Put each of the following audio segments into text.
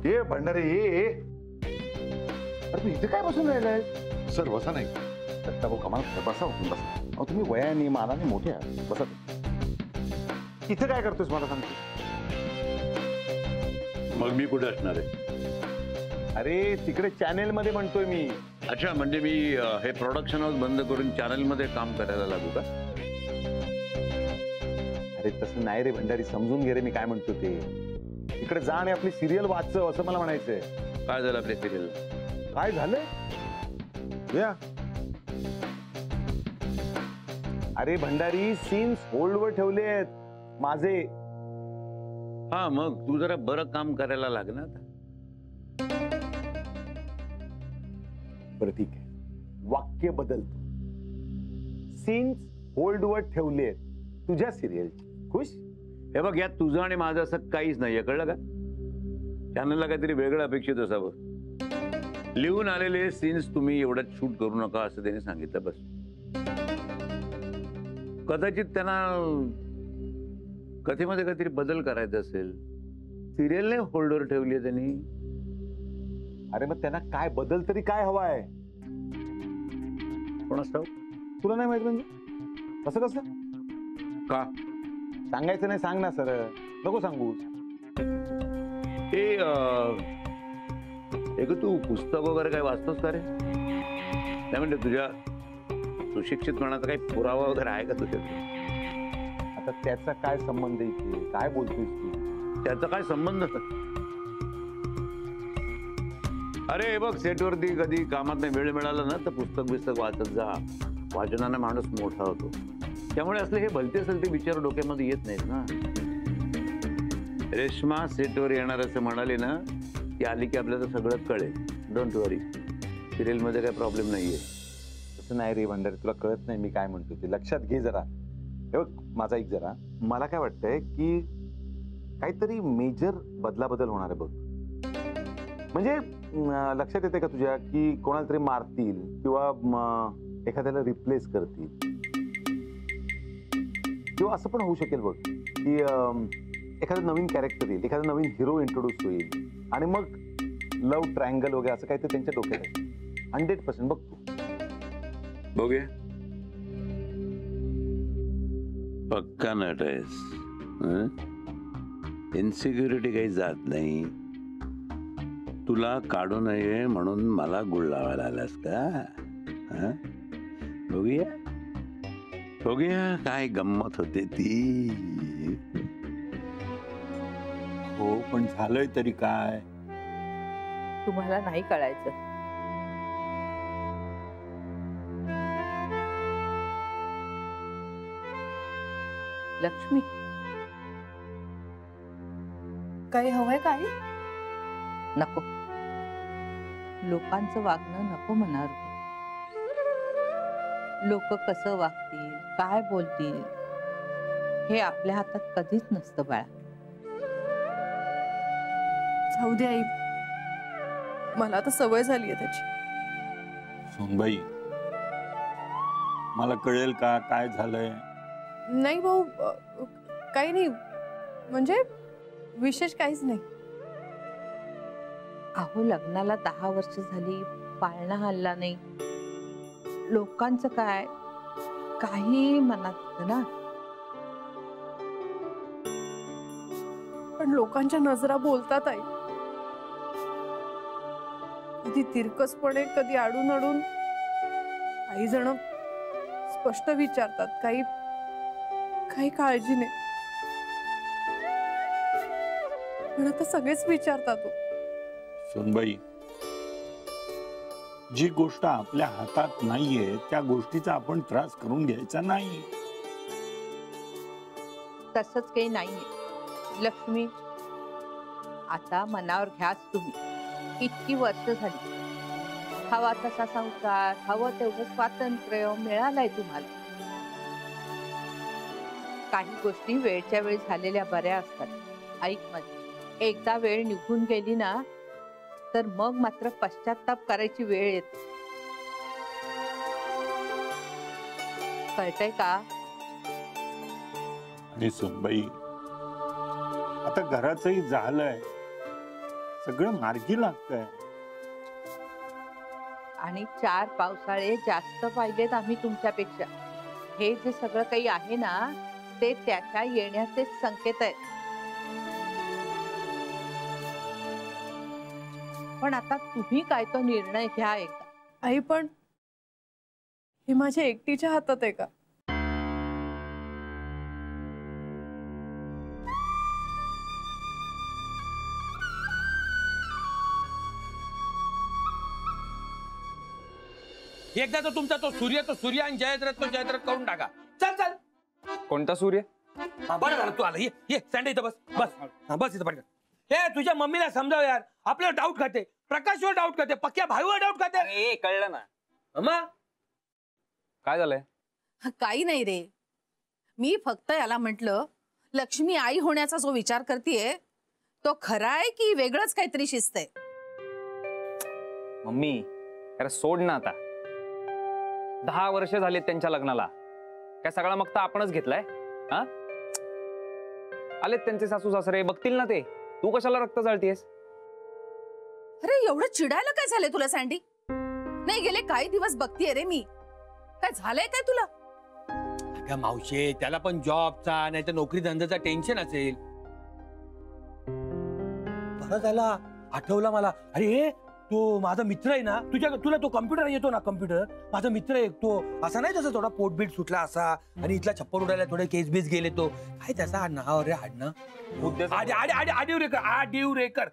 ये भंडारे ये अरे तू इथे काय बसून राहिलाय? सर बसा नाही. भाऊ कमाल बसा बसा. अहो तुम्ही वयाने मानाने मोठे आहात, बसा. इथे काय करतोस मला सांगतो? मग मी कुठे असणार आहे? अरे तिकडे चॅनेल मध्ये म्हणतोय मी. अच्छा, म्हणजे मी हे प्रोडक्शन हाऊस बंद करून चॅनल मध्ये काम करायला लागू का? अरे तसं नाही रे भंडारी, समजून घे रे मी काय म्हणतो ते. इकडे जा आणि आपली सिरियल वाचव असं मला म्हणायचंय. काय झालं आपल्या सिरियल? काय झालंय? या अरे भंडारी सीन्स होल्डवर ठेवले आहेत माझे. हा, मग तू जरा बरं काम करायला लाग ना आता. बरं ठीक आहे, वाक्य बदलतो. सीन्स होल्डवर ठेवले आहेत तुझ्या सिरियलची. खुश? हे बघ, यात तुझं आणि माझं असं काहीच नाहीये, कळलं का? चॅनलला काहीतरी वेगळं अपेक्षित असावं. लिहून आलेले सीन्स तुम्ही एवढ्यात शूट करू नका असं त्याने सांगितलं, बस. कदाचित त्यांना कथेमध्ये काहीतरी बदल करायचा असेल. सिरियलने होल्डवर ठेवली आहे त्यांनी. अरे मग त्यांना काय बदल तरी काय हवाय? कोणास ठाऊक? तुला नाही माहित म्हणजे? कसं कसं का सांगायचं नाही? सांग ना सर. नको सांगू. एक तू पुस्तक वगैरे काय वाचतोस का रे? नाही म्हणजे तुझ्या सुशिक्षितपणाचा काही पुरावा वगैरे आहे का तुझ्याकडे? आता त्याचा काय संबंध इथे? काय बोलतोयस तू? त्याचा काय संबंध? अरे हे बघ, सेटवरती कधी कामात नाही वेळ मिळाला ना तर पुस्तक वाचत जा. वाचनाने माणूस मोठा होतो. त्यामुळे असले हे भलते सलते विचार डोक्यामध्ये येत नाहीत ना. रेश्मा सेटवर येणार असं म्हणाली ना, ती आली की आपल्याला सगळं कळेल. डोंट वरी, सिरियल मध्ये काही प्रॉब्लेम नाहीये. तसं नाही रे भंडारी, तुला कळत नाही मी काय म्हणतो ते. लक्षात घे जरा. हे बघ माझा एक जरा, मला काय वाटतंय की काहीतरी मेजर बदलाबदल होणार आहे बघ. म्हणजे लक्षात येते का तुझ्या की कोणाला तरी मारतील किंवा एखाद्याला रिप्लेस करतील, किंवा असं पण होऊ शकेल बघ की एखादं नवीन कॅरेक्टर येईल, एखादा नवीन हिरो इंट्रोड्यूस होईल आणि मग लव्ह ट्रायंगल वगैरे असं काहीतरी त्यांच्या डोक्यात आहे. 100% बघ तू. बघूया. पक्का नट आहेस. इन्सिक्युरिटी काही जात नाही. तुला काढू नये म्हणून मला गुळ लावायला आलास का? बघूया बघूया काय गंमत होते ती. हो, पण झालंय तरी काय? तुम्हाला नाही कळायचं. लक्ष्मी, काही हवंय काही? नको. लोकांचं वागणं नको म्हणार. लोक कसं वागतील, काय बोलतील, हे आपल्या हातात कधीच नसतं बाळा. जाऊ दे आई, मला तर सवय झाली आहे त्याची. सोनबाई, मला कळेल का काय झालंय? नाही भाऊ, काही नाही, म्हणजे विशेष काहीच नाही. अहो, लग्नाला 10 वर्ष झाली, पाळणा हल्ला नाही. लोकांचं काय, काही मनात येतं ना. पण लोकांच्या नजरा बोलतात आई. कधी तिरकसपणे, कधी आडून आडून. काही जण स्पष्ट विचारतात, काही काही काळजीने. पण आता सगळेच विचारतात. सोनबाई, जी गोष्ट आपल्या हातात नाहीये त्या गोष्टीचा आपण त्रास करून घ्यायचा नाही. तसंच काही नाहीये लक्ष्मी. आता मनावर घ्याच तुम्ही. इतकी वर्ष झाली. हवा तसा संसार, हवं तेवढं स्वातंत्र्य मिळालंय तुम्हाला. काही गोष्टी वेळच्या वेळी झालेल्या बऱ्या असतात. ऐक मध्ये, एकदा वेळ निघून गेली ना तर मग मात्र पश्चाताप करायची वेळ येते. कळतंय का? आणि सोनबाई, आता घराचंही झालंय, सगळं मार्गी लागतंय. आणि 4 पावसाळे जास्त पाहिजेत आम्ही तुमच्यापेक्षा. हे जे सगळं काही आहे ना ते त्याच्या येण्याचे संकेत आहेत. पण आता तुम्ही काय तो निर्णय घ्या एकदा. आई पण हे माझ्या एकटीच्या हातात आहे का? एकदा तो तुमचा तो सूर्य आणि जयद्रथ करून टाका. चल चल. कोणता सूर्य? बरं झालं तू आला. ये संडे इथं बस बस. बस इथं पटकन. हे तुझ्या मम्मीला समजाव यार. आपल्याला डाऊट खाते, प्रकाशवर डाऊट खाते, पक्क्या भाईवर डाऊट खाते. अरे कळलं ना. मग काय झालंय? काही नाही रे. मी फक्त याला म्हटलं लक्ष्मी आई होण्याचा जो विचार करतेय तो खरा आहे की वेगळंच काहीतरी शिस्त आहे. मम्मी अरे सोड ना आता. 10 वर्ष झालेत त्यांच्या लग्नाला. काय सगळा मग तर आपणच घेतलाय? हा आलेत त्यांचे सासू सासरे, बघतील ना ते. तू कशाला रक्त जाळतीयस? अरे एवढं चिडायला काय झालंय तुला सँडी? नाही गेले काही दिवस बघतीये रे मी. काय झालंय काय तुला? अगं मावशे त्याला पण जॉबचा नाही तर नोकरी धंद्याचा टेन्शन असेल. बरं झाला आठवला मला. अरे तो माझा मित्र आहे ना, तुला तो कम्प्युटर येतो ना, कम्प्युटर माझा मित्र आहे तो. असा नाही तसा थोडा पोटबीट सुटला असा आणि इथला छप्पर उडायला थोडे केस बेस गेले. तो काय त्याचा नाव रे आडनाव आडिवरेकर.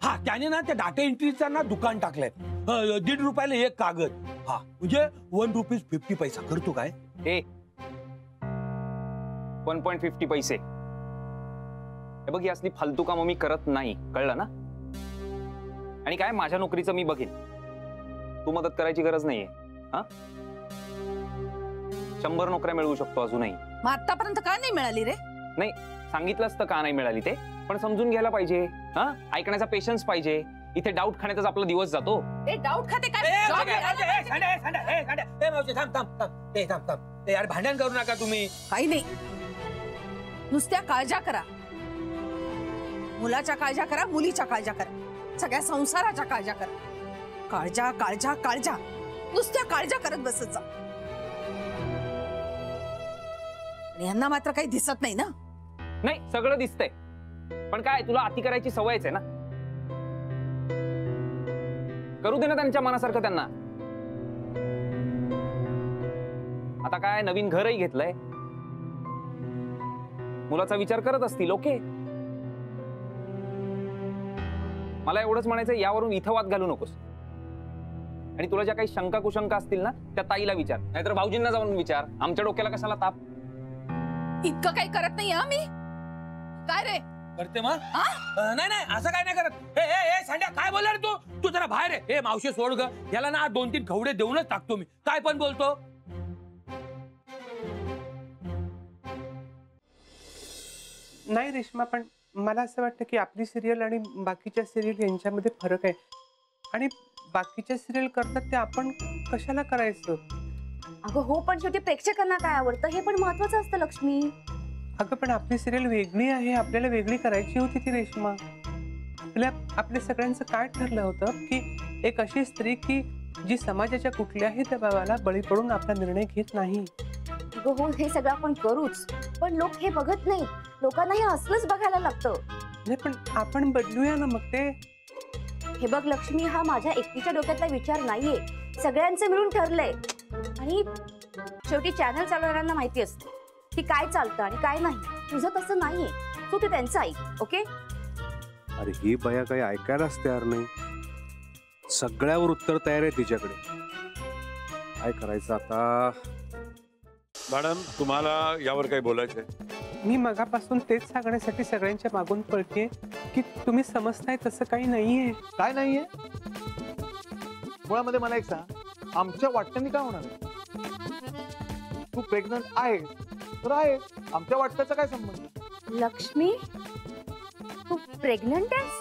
हा त्याने ना त्या डाटा एंट्रीचा ना दुकान टाकलंय. 1.5 रुपयाला 1 कागद. हा म्हणजे 1 रुपीज 50 पैसा. करतो काय? 1.50 पैसे. हे बघ ही असली फालतू कामं मी करत नाही, कळलं ना? आणि काय माझ्या नोकरीचं मी बघेन. तू मदत करायची गरज नाहीये. हा 100 नोकऱ्या मिळवू शकतो अजूनही. मग आतापर्यंत का नाही मिळाली रे? नाही सांगितलं असतं का नाही मिळाली ते, पण समजून घ्यायला पाहिजे. हा ऐकण्याचा पेशन्स पाहिजे. इथे डाऊट खाण्यातच आपला दिवस जातो. ते डाऊट खाते काय? यार भांडण करू नका तुम्ही. काही नाही. नुसत्या काळजा करा. मुलाच्या काळजा करा, मुलीच्या काळजा करा, सगळ्या संसाराच्या काळजा करा. काळजा काळजा काळजा नुसत्या काळजा करत बसत जा. आणि यांना मात्र काही दिसत नाही ना. नाही सगळं दिसतंय, पण काय तुला अति करायची सवयच आहे ना. करू दे ना त्यांच्या मनासारखं त्यांना. आता काय नवीन घरही घेतलंय, मुलाचा विचार करत असतील. ओके मला एवढंच म्हणायचं, यावरून इथं वाद घालू नकोस. आणि तुला ज्या काही शंका कुशंका असतील ना त्या ताईला विचार, नाहीतर भाऊजींना जाऊन विचार. आमच्या डोक्याला कशाला ताप. इतकं काही करत नाही हा मी. काय रे करते मग? नाही नाही असं काय नाही करत. हे सांड्या काय बोलला रे तू? तू जरा बाहेर आहे. हे मावशी सोड ग. याला ना 2-3 खवडे देऊनच टाकतो मी. काय पण बोलतो. नाही रेश्मा, पण मला असं वाटतं की आपली सिरियल आणि बाकीच्या सिरियल यांच्यामध्ये फरक आहे. आणि बाकीच्या सिरियल करतात ते आपण कशाला करायचं? अगं हो, पण शेवटी प्रेक्षकांना काय आवडतं हे पण महत्वाचं असतं लक्ष्मी. अगं पण आपली सिरियल वेगळी आहे, आपल्याला वेगळी करायची होती ती रेश्मा. आपल्या सगळ्यांचं काय ठरलं होतं की एक अशी स्त्री की जी समाजाच्या कुठल्याही दबावाला बळी पडून आपला निर्णय घेत नाही. अगं हो, हे सगळं आपण करूच, पण लोक हे बघत नाहीत. लोकांना हे असलंच बघायला लागतं. नाही पण आपण बदलूया ना मग ते. हे बघ लक्ष्मी, हा माझ्या एकटीच्या डोक्यातला विचार नाहीये, सगळ्यांचं मिळून ठरलंय. आणि शेवटी चॅनल चालवणाऱ्यांना माहिती असतं की काय चालतं आणि काय नाही. तुझं तसं नाहीये, तू ते त्यांचं ऐक. ओके? अरे ही बया काही ऐकायलाच तयार नाही. सगळ्यावर उत्तर तयार आहे तिच्याकडे. काय करायचं आता? मॅडम तुम्हाला यावर काही बोलायचंय? मी मगापासून तेच सांगण्यासाठी सगळ्यांच्या मागून पळते की तुम्ही समजताय तसं काही नाहीये. काय नाहीये? मुळामध्ये मला एक सांग, आमच्या वाटण्याने काय होणार आहे? तू प्रेग्नंट आहे तर आहे, आमच्या वाटण्याचा काय संबंध? लक्ष्मी, तू प्रेग्नंट आहेस?